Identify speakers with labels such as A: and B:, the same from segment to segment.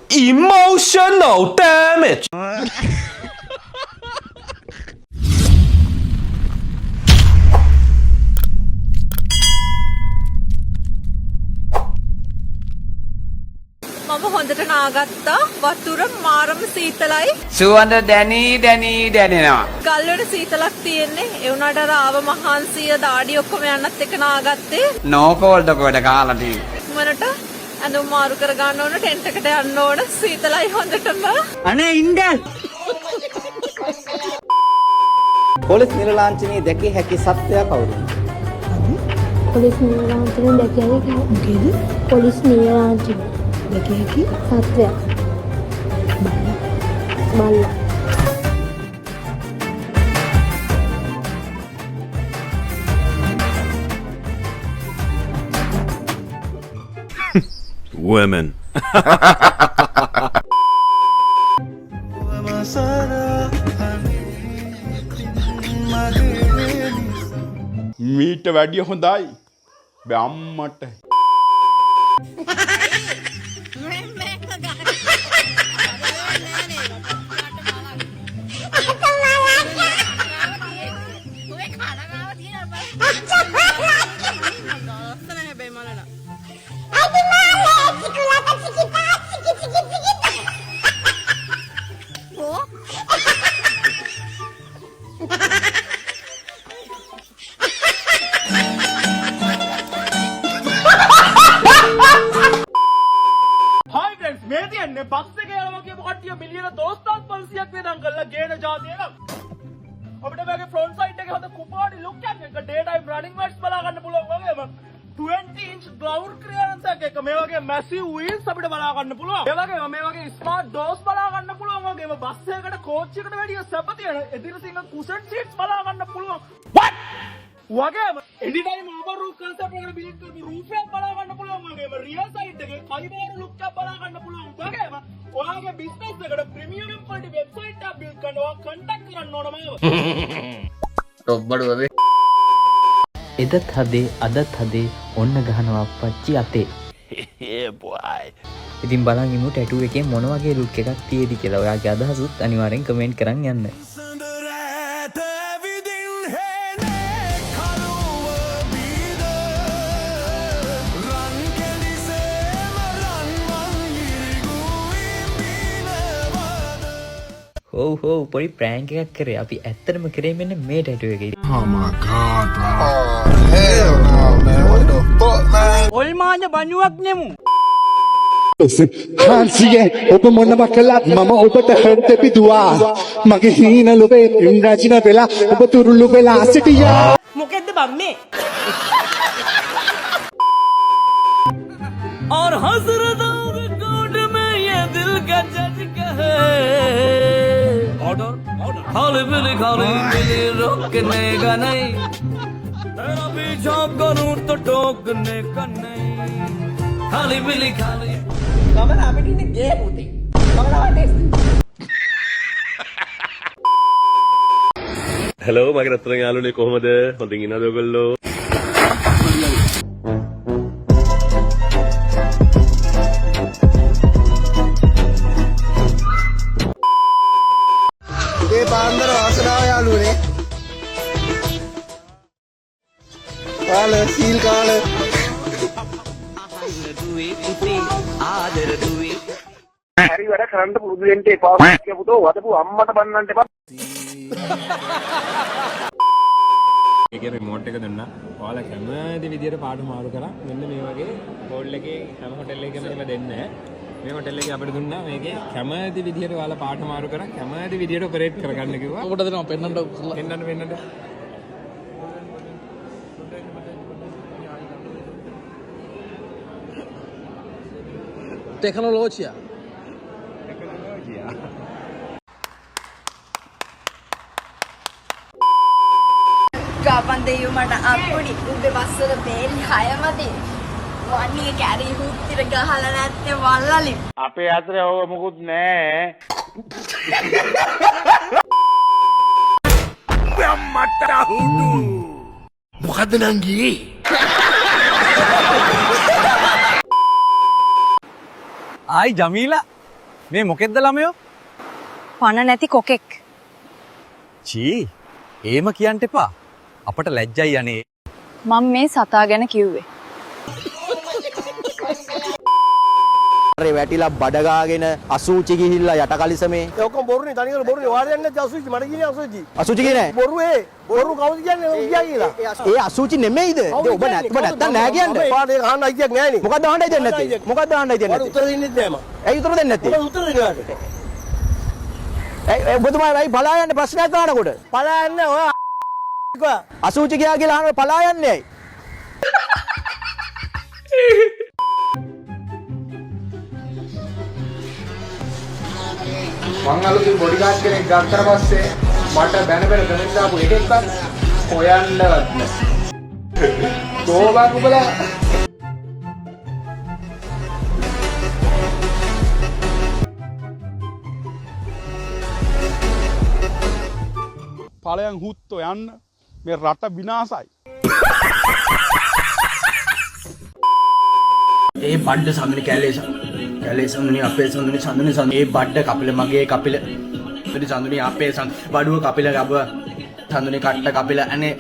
A: Emotional damage.
B: මම හොඳට නාගත්තා වතුර මාරම සීතලයි
C: සුවඳ දැනෙනවා
B: ගල්වල සීතලක් තියෙන්නේ ඒ උනාට අර ආව මහන්සිය දාඩි ඔක්කොම යන්නත් එක නාගත්තේ
C: නෝකෝල්ද කොට කාලා තියෙන්නේ
B: මනට අඳුම් මාරු කර ගන්න ඕන ටෙන්ට් එකට යන්න ඕන සීතලයි හොඳටම
D: අනේ ඉන්ඩල් පොලිස් නිලලාංඡනයේ දැකිය හැකි සත්‍යය කවුරුද?
E: පොලිස් නිලලාංඡනයේ දැකිය හැකි මොකේද? පොලිස් නිලලාංඡනයේ දැකිය හැකි සත්‍යය බල්ලා
A: Women.
F: මීට වැඩිය හොඳයි බම්මට
G: බස් එකේ යනවා කියපු කට්ටිය මිලියන 2500ක් වේදම් කරලා ගේන જાතිය එක අපිට මේකේ ෆ්‍රන්ට් සයිඩ් එකේ හද කුපාඩි ලුක් එකක් එක ඩේ ටයිම් රනින් මැට්ස් බලා ගන්න පුළුවන් වගේම 20 inch ground clearance එකක මේ වගේ massive wheels අපිට බලා ගන්න පුළුවන් ඒ වගේම මේ වගේ smart doors බලා ගන්න පුළුවන් වගේම බස් එකකට කෝච් එකට වැඩිය සැප තියෙන එදිරිසිංහ cushion seats බලා ගන්න පුළුවන් what වගේම anytime over roof concept එකට බිල්ඩ් කරපු roof එක බලා ගන්න පුළුවන් වගේම rear side එකේ fiber look එක බලා ගන්න පුළුවන් වගේම ඔයාගේ business එකට premium quality website එකක් build කරනවා contact කරන්න ඕන මාව
C: ටොප් බඩුව වේ
H: එදත් හදේ අදත් හදේ ඔන්න ගහනවා අප්පච්චි අතේ
A: Yeah boy.
H: ඉතින් බලන් ඉමු ටැටූ එකේ මොන වගේ ලුක් එකක් තියෙදි කියලා ඔයාගේ අදහසුත් අනිවාර්යෙන් කමෙන්ට් කරන් යන්න හෝ පොඩි ප්‍රෑන්ක් එකක් කරේ අපි ඇත්තටම කරේ මෙන්න මේ ටැටූ එකේ
I: Oh my god bro. Oh hell no man. What the fuck man?
D: ඔල්මාන බණුවක් නෙමු.
J: හාන්සියේ ඔබ මොනම කළත් මම ඔබට හර්ත පිදුවා මගේ හීන ලොබේ ඉන්ද්‍රජින වෙලා ඔබ තුරුළු වෙලා සිටියා
D: මොකෙද්ද බම්මේ? और हसरतों के कोट में ये दिल का झटका है ऑर्डर खाली बिली रोकने का नहीं तेरा पीछा करूं तो टोकने का नहीं खाली बिली खाली कमर आपकी ने गे पुती कमर आटे
A: Hello මගේ රත්තරන් යාළුවනේ කොහමද? හොඳින් ඉන්නවද ඔයගොල්ලෝ?
I: ඒ බාන්දර ආසනාව යාළුවනේ. කාල සීල් කාල.
G: හරි වැඩ කරන්න පුරුදු වෙන්න එපා කියපුතෝ වදපු අම්මට බන්නන්න එපා
K: ඒකේ රිමෝට් එක දුන්නා. ඔයාලා කැමති විදියට පාට මාරු කරා. මෙන්න මේ වගේ හෝල් එකේ හැම හොටෙල් එකකම එහෙම දෙන්නේ නැහැ. මේ හොටෙල් එකේ අපිට දුන්නා මේකේ කැමති විදියට ඔයාලා පාට මාරු කරා. කැමති විදියට ඔපරේට් කරගන්න කිව්වා.
D: ඔබට දෙනවා පෙන්නන්න. टेक्नोलॉजिया
B: ගාපන් දෙයියෝ මට අප්පුඩි උඹේ බස්සර බේලි 6 මදි වන්නේ කැරි හුත්තිර ගහලා නැත්තේ වල්ලලි
G: අපේ අතරේ ඕක මොකුත් නෑ
I: මට හුඩු මොකද්ද නංගි
D: ආයි ජමීලා මේ මොකෙද්ද ළමයෝ?
B: පණ නැති කොකෙක්.
D: චී ඒම කියන්න එපා. අපට ලැජ්ජයි අනේ.
B: මම මේ සතා ගැන කිව්වේ.
G: වැටිලා බඩගාගෙන අසූචි ගිහිල්ලා යට කලිසමේ. ඒ ඔක්කොම බොරුනේ තනිකර බොරුනේ. වාඩි යන්නේ නැති අසූචි මට කියන්නේ අසූචි. අසූචි කියන්නේ බොරු ඒ. බොරු කවුද කියන්නේ මම ගියා කියලා. ඒ අසූචි නෙමෙයිද? ඔබ නැත්තම් නෑ කියන්නේ. පාඩේ අහන්න අයිතියක් නෑනේ. මොකද්ද අහන්න අයිතියක් නැත්තේ? මොකද්ද අහන්න අයිතියක් නැත්තේ? උත්තර දෙන්නෙත් නෑ මම. ඇයි උත්තර දෙන්නේ නැත්තේ? උත්තර දෙන්නට. ඔබතුමා වෙයි පලා යන්නේ ප්‍රශ්නයක් අහනකොට. පලා යන්නේ ඔය අසූචි ගියා කියලා අහනකොට පලා යන්නේ ඇයි?
C: මං අලුතින් බොඩි ගාඩ් කෙනෙක් ගත්තට පස්සේ මට බැන කමෙන්ට් දාපු එකෙක්වත් හොයන්නවත් නැහැ. තෝබා කුබලා
F: ඵලයන් හුත්තෝ යන්න මේ රට විනාසයි.
G: ඒ බඩ සම්මිනි කැලේ සම්මිනි අපේ සම්මිනි ඒ බඩ කපිල මගේ කපිල සම්මිනි අපේ වඩුව කපිල ගබ සම්මිනි කට්ට කපිල අනේ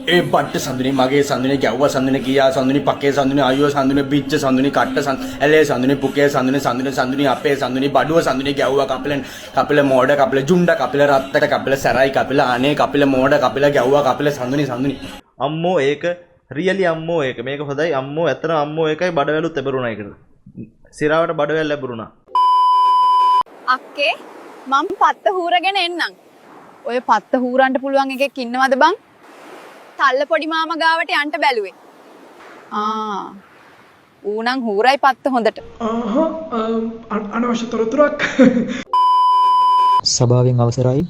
G: ඒ බඩ සම්මිනි මගේ සම්මිනි ගැව්වා සම්මිනි කියා සම්මිනි පකේ සම්මිනි ආයෝ සම්මිනි බිච්ච සම්මිනි කට්ට ඇලේ සම්මිනි පුකේ සම්මිනි අපේ සම්මිනි බඩුව සම්මිනි ගැව්වා කපිල මෝඩ කපිල ජුණ්ඩ කපිල රත්තට කපිල සරයි කපිල අනේ කපිල මෝඩ කපිල ගැව්වා කපිල සම්මිනි
L: අම්මෝ ඒක රියලි අම්මෝ ඒක මේක හොඳයි අම්මෝ ඇත්තට අම්මෝ ඒකයි බඩවැලුත් ලැබුණා ඒකට සිරාවට බඩවැල් ලැබුණා
B: අක්කේ මම පත්ත හූරගෙන එන්නම්. ඔය පත්ත හූරන්න පුළුවන් එකෙක් ඉන්නවද බං? තල්ල පොඩි මාමා ගාවට යන්න බැලුවේ. ඌනම් හූරයි පත්ත හොඳට.
J: අනවශ්‍ය තොරතුරක්.
H: සභාවෙන් අවසරයි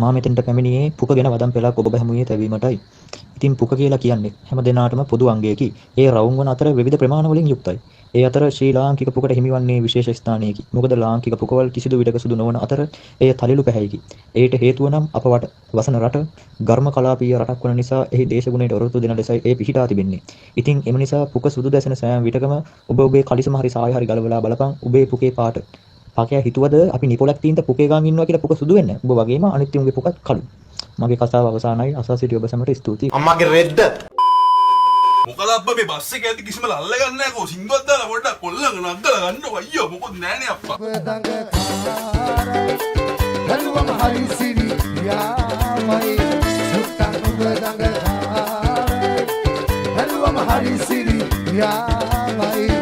H: මා මෙතෙන්ට පැමිණියේ පුක ගැන වදම් පෙළක් ඔබ හැමුවේ තැවීමටයි. ඉතින් පුක කියලා කියන්නේ හැම දෙනාටම පොදු අංගයකි. ඒ රවුම් වන අතර විවිධ ප්‍රමාණ වලින් යුක්තයි. ඒ අතර ශ්‍රී ලාංකික පුකට හිමිවන්නේ විශේෂ ස්ථානයකි. මොකද ලාංකික පුකවල කිසිදු විටක සුදු නොවන අතර එය තලිලු පැහැයකි. ඒට හේතුව නම් අප වසන රට ගර්ම කලාපීය රටක් වන නිසා එහි දේශගුණයට ඔරොත්තු දෙන ලෙසයි එය පිහිටා තිබෙන්නේ. ඉතින් එම නිසා පුක සුදු දැසෙන සෑම විටකම ඔබේ කලිසම හරි සාය හරි ගලවලා බලපන් ඔබේ පුකේ පාට. පකයා හිතුවද අපි නිපොලක් තීන්ත පුකේ ගාමින් ඉන්නවා කියලා පුක සුදු වෙන්නේ. ඔබ වගේම අනිත් උන්ගේ පුකත් කළු. මගේ කතාව අවසానයි. අසා සිටි ඔබ සැමට ස්තුතියි.
I: අම්මගේ රෙද්ද
M: මොකද අබ්බා මේ බස් එක ඇති කිසිම ලල්ල ගන්න නැහැ කෝ සිංදුවක් දාලා පොඩ්ඩක් කොල්ලගෙන නගලා ගන්නකො අයියෝ මොකොත් නැහනේ අප්පා
I: හලුවම හරි සිරි යාමයි සුත්තන් උඹ දඟ හලුවම හරි සිරි යාමයි